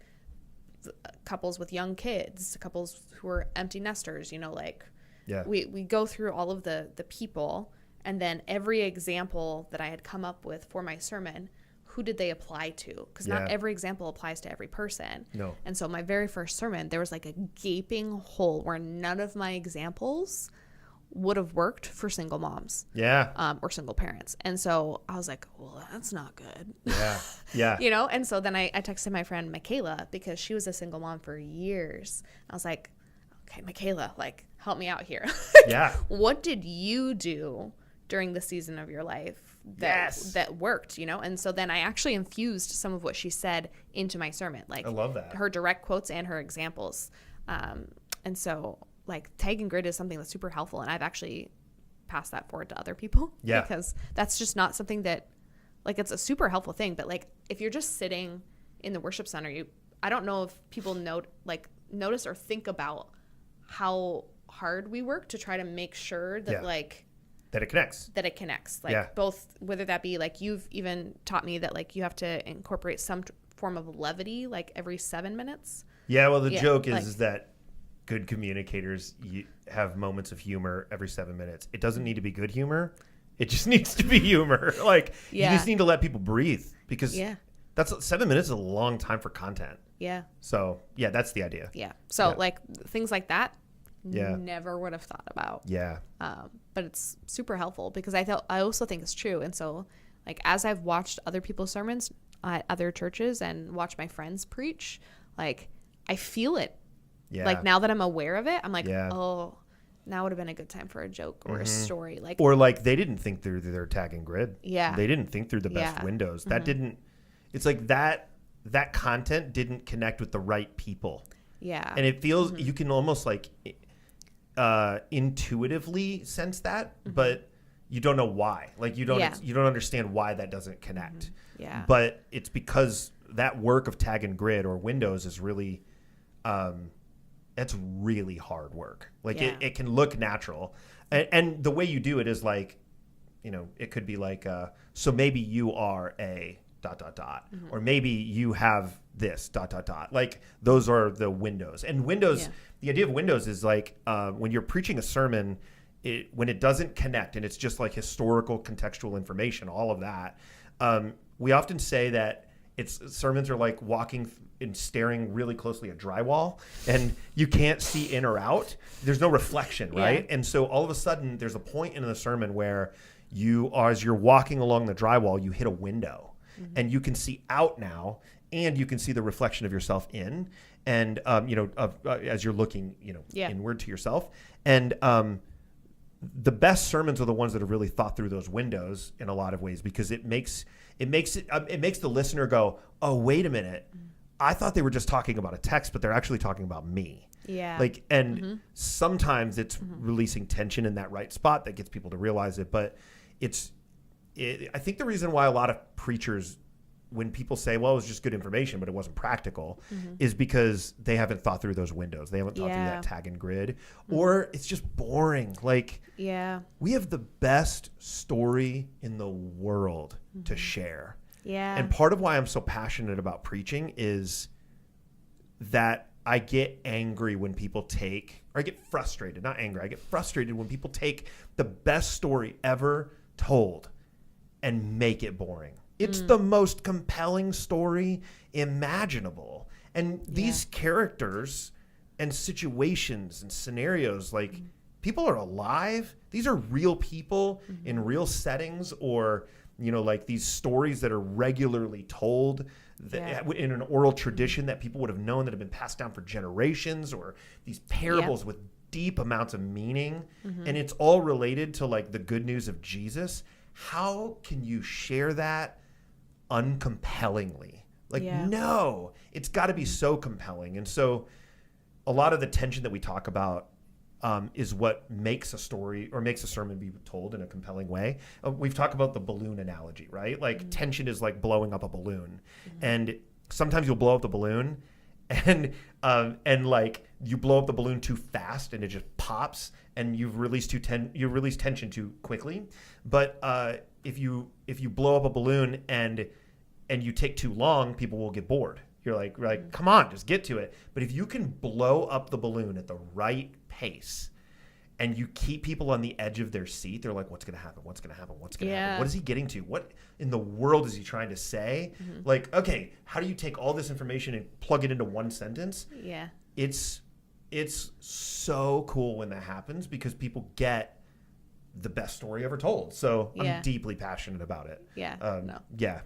B: couples with young kids, couples who are empty nesters, like
A: Yeah.
B: we go through all of the people, and then every example that I had come up with for my sermon, who did they apply to? Because not every example applies to every person.
A: No.
B: And so my very first sermon, there was like a gaping hole where none of my examples would have worked for single moms.
A: Yeah.
B: Or single parents. And so I was like, well, that's not good.
A: Yeah. Yeah.
B: And so then I texted my friend Michaela, because she was a single mom for years. I was like, okay, Michaela, like, help me out here.
A: Yeah.
B: What did you do during the season of your life that worked, And so then I actually infused some of what she said into my sermon, like
A: I love that.
B: her direct quotes and her examples. And so like tag and grid is something that's super helpful, and I've actually passed that forward to other people.
A: Yeah.
B: Because that's just not something that, like, it's a super helpful thing, but like if you're just sitting in the worship center, I don't know if people notice or think about how hard we work to try to make sure that
A: that it connects.
B: Like both, whether that be like, you've even taught me that like you have to incorporate some form of levity like every 7 minutes.
A: Yeah. Well, the joke is that good communicators have moments of humor every 7 minutes. It doesn't need to be good humor. It just needs to be humor. Like you just need to let people breathe, because that's 7 minutes is a long time for content. Yeah. So that's the idea.
B: Yeah. So like things like that. Never would have thought about. Yeah. But it's super helpful, because I also think it's true. And so like as I've watched other people's sermons at other churches and watched my friends preach, like I feel it. Yeah. Like now that I'm aware of it, I'm like, oh, now would have been a good time for a joke or a story. Or
A: like they didn't think through their tag and grid.
B: Yeah.
A: They didn't think through the best windows. That it's like that content didn't connect with the right people. Yeah. And it feels, you can almost like intuitively sense that, but you don't know why. Like you don't understand why that doesn't connect. Yeah. But it's because that work of tag and grid or windows is really, that's really hard work. Like it can look natural, and the way you do it is like, it could be like, so maybe you are a ... or maybe you have this ... Like those are the windows. And windows, the idea of windows is like, when you're preaching a sermon, when it doesn't connect and it's just like historical contextual information, all of that, we often say that sermons are like walking and staring really closely at drywall, and you can't see in or out. There's no reflection, right? And so all of a sudden there's a point in the sermon where as you're walking along the drywall, you hit a window. And you can see out now, and you can see the reflection of yourself in, and as you're looking, inward to yourself. And the best sermons are the ones that have really thought through those windows in a lot of ways, because it makes the listener go, oh, wait a minute, I thought they were just talking about a text, but they're actually talking about me. Yeah. Like, and sometimes it's releasing tension in that right spot that gets people to realize it, but I think the reason why a lot of preachers, when people say, well, it was just good information, but it wasn't practical, is because they haven't thought through those windows. They haven't thought through that tag and grid, or it's just boring. Like, we have the best story in the world to share. Yeah. And part of why I'm so passionate about preaching is that I get angry when people I get frustrated, not angry. I get frustrated when people take the best story ever told and make it boring. It's the most compelling story imaginable. And these characters and situations and scenarios, like people are alive. These are real people in real settings, or, like these stories that are regularly told in an oral tradition that people would have known, that have been passed down for generations, or these parables with deep amounts of meaning. And it's all related to like the good news of Jesus. How can you share that uncompellingly? Like, no, it's got to be so compelling. And so a lot of the tension that we talk about is what makes a story or makes a sermon be told in a compelling way. We've talked about the balloon analogy, right? Like tension is like blowing up a balloon, and sometimes you'll blow up the balloon, and like you blow up the balloon too fast and it just pops, and you've released tension too quickly. But if you blow up a balloon and you take too long, people will get bored. You're like, come on, just get to it. But if you can blow up the balloon at the right pace and you keep people on the edge of their seat, they're like, what's going to happen? What's going to happen? What's going to happen? What is he getting to? What in the world is he trying to say? Like, okay, how do you take all this information and plug it into one sentence?
B: Yeah.
A: It's so cool when that happens because people get the best story ever told. So I'm deeply passionate about it.
B: Yeah.
A: Yeah.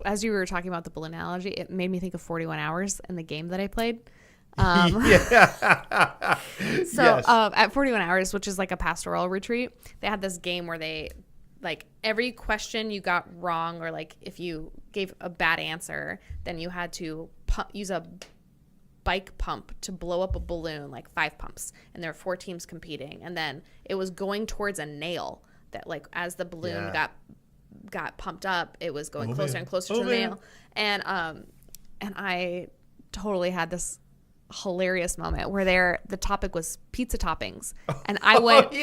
B: As you were talking about the balloon analogy, it made me think of 41 Hours and the game that I played. At 41 Hours, which is like a pastoral retreat, they had this game where they, like, every question you got wrong, or like if you gave a bad answer, then you had to use a bike pump to blow up a balloon, like 5 pumps, and there were 4 teams competing, and then it was going towards a nail that, like, as the balloon got pumped up, it was going closer and closer to the nail. And I totally had this hilarious moment where the topic was pizza toppings, and I went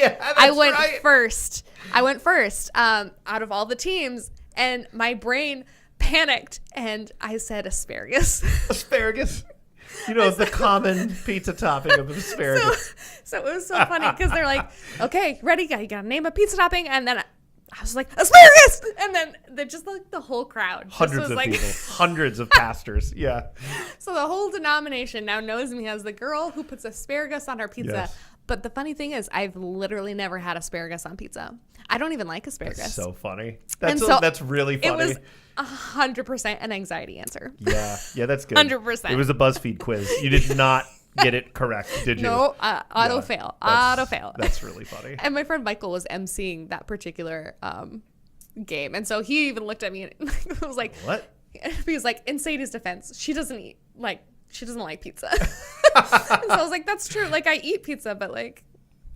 B: first out of all the teams, and my brain panicked and I said asparagus.
A: You know, the common pizza topping of asparagus.
B: So it was so funny because they're like, okay, ready? You gotta name a pizza topping. And then I was like, asparagus! And then just like the whole crowd.
A: Hundreds of people. Hundreds of pastors. Yeah.
B: So the whole denomination now knows me as the girl who puts asparagus on her pizza.
A: Yes.
B: But the funny thing is, I've literally never had asparagus on pizza. I don't even like asparagus.
A: That's so funny. That's really funny.
B: It was 100% an anxiety answer.
A: Yeah, that's good.
B: 100%.
A: It was a BuzzFeed quiz. You did not get it correct, did you?
B: No, auto fail.
A: That's really funny.
B: And my friend Michael was emceeing that particular game, and so he even looked at me and was like,
A: "What?"
B: He was like, in Sadie's defense, she doesn't like pizza. And so I was like, that's true. Like, I eat pizza, but like,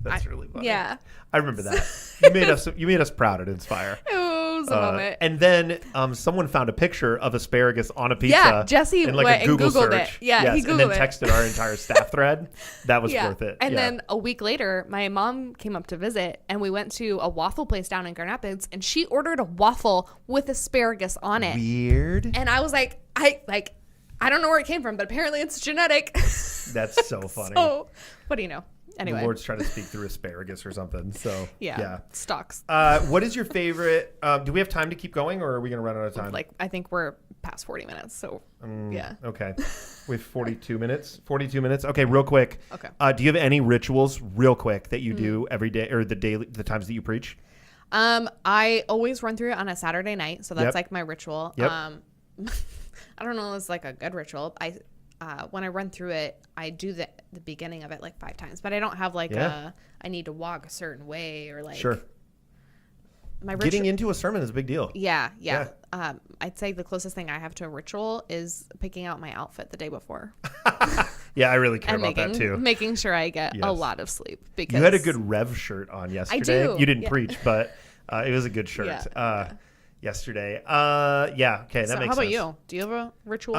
A: that's really funny.
B: Yeah,
A: I remember that. You made us proud at Inspire.
B: It was a moment.
A: And then someone found a picture of asparagus on a pizza.
B: Yeah, Jesse
A: in like
B: went
A: a Google
B: and Googled
A: search.
B: it. Yeah, he Googled
A: and then
B: it.
A: texted our entire staff thread. That was worth it.
B: And then a week later, my mom came up to visit, and we went to a waffle place down in Grand Rapids, and she ordered a waffle with asparagus on it.
A: Weird.
B: And I was like, I don't know where it came from, but apparently it's genetic.
A: That's so funny.
B: So, what do you know? Anyway.
A: The Lord's trying to speak through asparagus or something. So yeah.
B: Stocks.
A: What is your favorite? Do we have time to keep going, or are we going to run out of time?
B: Like, I think we're past 40 minutes. So yeah.
A: Okay. We have 42 minutes. 42 minutes. Okay, real quick.
B: Okay.
A: Do you have any rituals, real quick, that you do every day, or the times that you preach?
B: I always run through it on a Saturday night, so that's like my ritual.
A: Yep.
B: I don't know if it's like a good ritual. When I run through it, I do the beginning of it like 5 times, but I don't have like I need to walk a certain way or like.
A: Sure. Getting into a sermon is a big deal.
B: Yeah. I'd say the closest thing I have to a ritual is picking out my outfit the day before.
A: Yeah, I really care about that too.
B: Making sure I get a lot of sleep. Because
A: you had a good Rev shirt on yesterday.
B: I do.
A: You didn't preach, but it was a good shirt. Yesterday. Okay, that makes sense.
B: How about you? Do you have a ritual?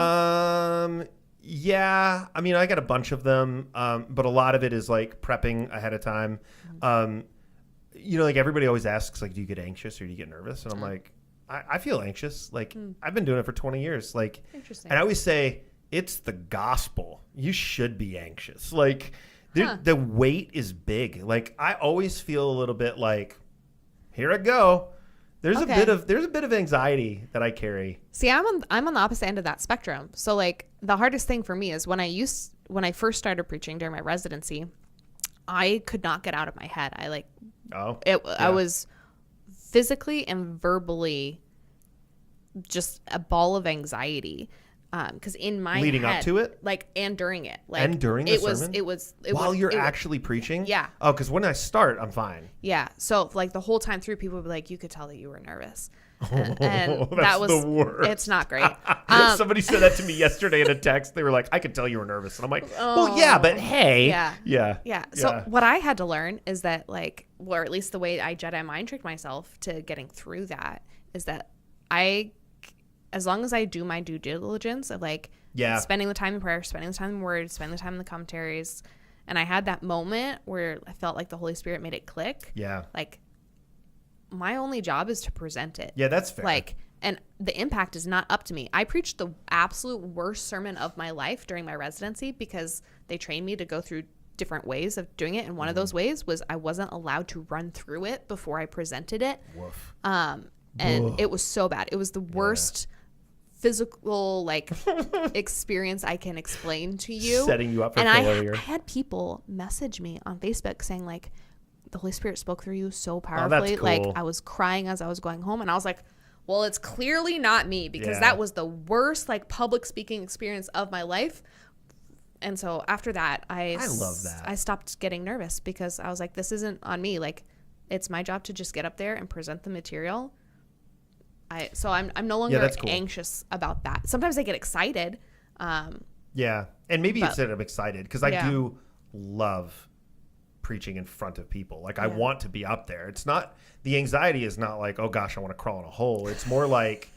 A: Yeah. I mean, I got a bunch of them, but a lot of it is like prepping ahead of time. Like everybody always asks, like, do you get anxious or do you get nervous? And I'm like, I feel anxious. Like, I've been doing it for 20 years. Like,
B: interesting.
A: And I always say, it's the gospel. You should be anxious. Like, the weight is big. Like, I always feel a little bit like, here I go. There's a bit of anxiety that I carry.
B: See, I'm on the opposite end of that spectrum. So like the hardest thing for me is when I first started preaching during my residency, I could not get out of my head. I was physically and verbally just a ball of anxiety. because in my
A: leading
B: head,
A: up to it,
B: like, and during it, like,
A: and during the sermon,
B: it was
A: while you're actually preaching.
B: Yeah.
A: Oh, because when I start, I'm fine.
B: Yeah. So like the whole time through, people would be like, you could tell that you were nervous. And
A: That's
B: that was
A: the worst.
B: It's not great.
A: Somebody said that to me yesterday in a text. They were like, I could tell you were nervous. And I'm like, well, yeah, but hey.
B: Yeah. So what I had to learn is that, like, or at least the way I Jedi mind tricked myself to getting through that is that as long as I do my due diligence of, like, spending the time in prayer, spending the time in words, spending the time in the commentaries, and I had that moment where I felt like the Holy Spirit made it click.
A: Yeah.
B: Like, my only job is to present it.
A: Yeah, that's fair.
B: Like, and the impact is not up to me. I preached the absolute worst sermon of my life during my residency because they trained me to go through different ways of doing it. And one of those ways was I wasn't allowed to run through it before I presented it.
A: Woof.
B: And it was so bad. It was the worst physical, like, experience I can explain to you.
A: Setting you up for
B: failure. I had people message me on Facebook saying, like, the Holy Spirit spoke through you so powerfully.
A: Cool.
B: Like, I was crying as I was going home, and I was like, well, it's clearly not me, because that was the worst, like, public speaking experience of my life. And so after that, I love that. I stopped getting nervous because I was like, this isn't on me. Like, it's my job to just get up there and present the material. So I'm no longer anxious about that. Sometimes I get excited.
A: And maybe it's that I'm excited because I do love preaching in front of people. Like, I want to be up there. It's not, the anxiety is not like, oh gosh, I want to crawl in a hole. It's more like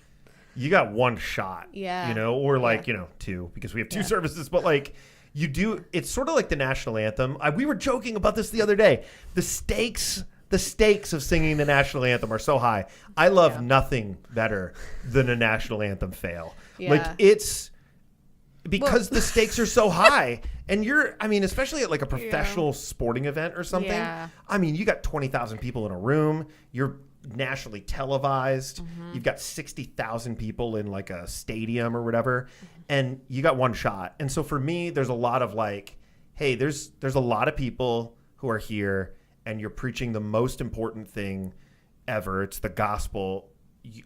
A: you got one shot, you know, or like, you know, two, because we have two services, but like you do, it's sort of like the national anthem. We were joking about this the other day. The stakes of singing the national anthem are so high. I love nothing better than a national anthem fail. Like, it's because the stakes are so high, and especially at like a professional sporting event or something. I mean, you got 20,000 people in a room. You're nationally televised. You've got 60,000 people in like a stadium or whatever, and you got one shot. And so for me, there's a lot of like, hey, there's a lot of people who are here, and you're preaching the most important thing ever. It's the gospel.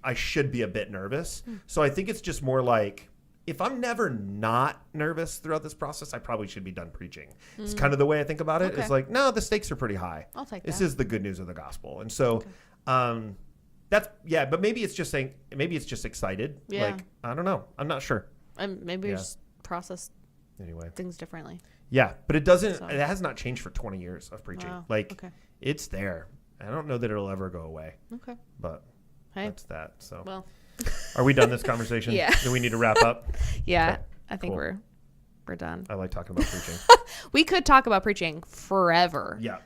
A: I should be a bit nervous. So I think it's just more like, if I'm never not nervous throughout this process, I probably should be done preaching. It's kind of the way I think about it. Okay. It's like, no, the stakes are pretty high.
B: I'll take
A: this is the good news of the gospel. And so but maybe it's just excited.
B: Yeah.
A: Like, I don't know. I'm not sure.
B: Maybe just process things differently.
A: Yeah, but it doesn't, it has not changed for 20 years of preaching.
B: Wow.
A: Like, it's there. I don't know that it'll ever go away.
B: Okay.
A: But that's that. So,
B: well,
A: are we done this conversation?
B: Yeah.
A: Do we need to wrap up?
B: Yeah.
A: Okay.
B: I think we're done.
A: I like talking about preaching.
B: We could talk about preaching forever.
A: Yeah.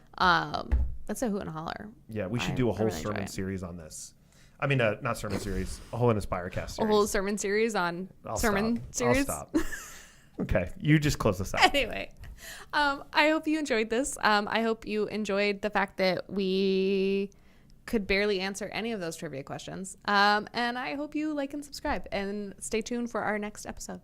B: That's a hoot and a holler.
A: Yeah, we should do a whole sermon series on this. I mean, not sermon series, a whole InspireCast series.
B: A whole sermon series on series.
A: I'll stop. Okay, you just close this out.
B: Anyway, I hope you enjoyed this. I hope you enjoyed the fact that we could barely answer any of those trivia questions. And I hope you like and subscribe and stay tuned for our next episode.